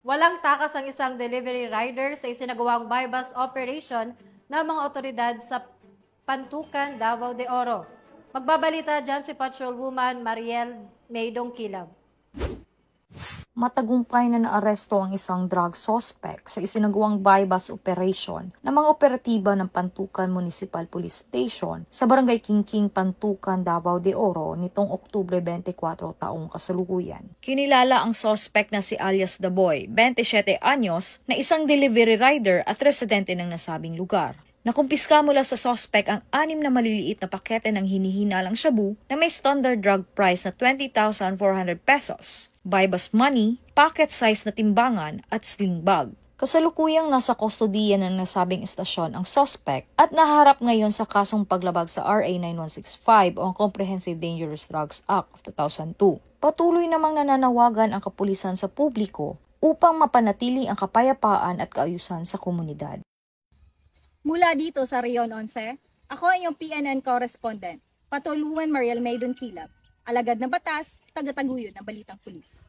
Walang takas ang isang delivery rider sa isinagawang bypass operation ng mga otoridad sa Pantukan, Davao de Oro. Magbabalita dyan si Patrolwoman Mariel Maydong Kilab. Matagumpay na naaresto ang isang drug suspect sa isinagawang bypass operation ng mga operatiba ng Pantukan Municipal Police Station sa Barangay Kingking, Pantukan, Davao de Oro nitong Oktubre 24 taong kasalukuyan. Kinilala ang suspect na si alias The Boy, 27 anyos, na isang delivery rider at residente ng nasabing lugar. Nakumpiska mula sa suspect ang 6 na maliliit na pakete ng hinihinalang shabu na may standard drug price na 20,400 pesos, bypass money, pocket size na timbangan at sling bag. Kasalukuyang nasa kustodiya ng nasabing istasyon ang suspect at naharap ngayon sa kasong paglabag sa RA 9165 o ang Comprehensive Dangerous Drugs Act of 2002. Patuloy namang nananawagan ang kapulisan sa publiko upang mapanatili ang kapayapaan at kaayusan sa komunidad. Mula dito sa Rion 11, ako ang iyong PNN correspondent, Patrolwoman Mariel Maydon Kilab, alagad ng batas, tagataguyod ng Balitang Pulis.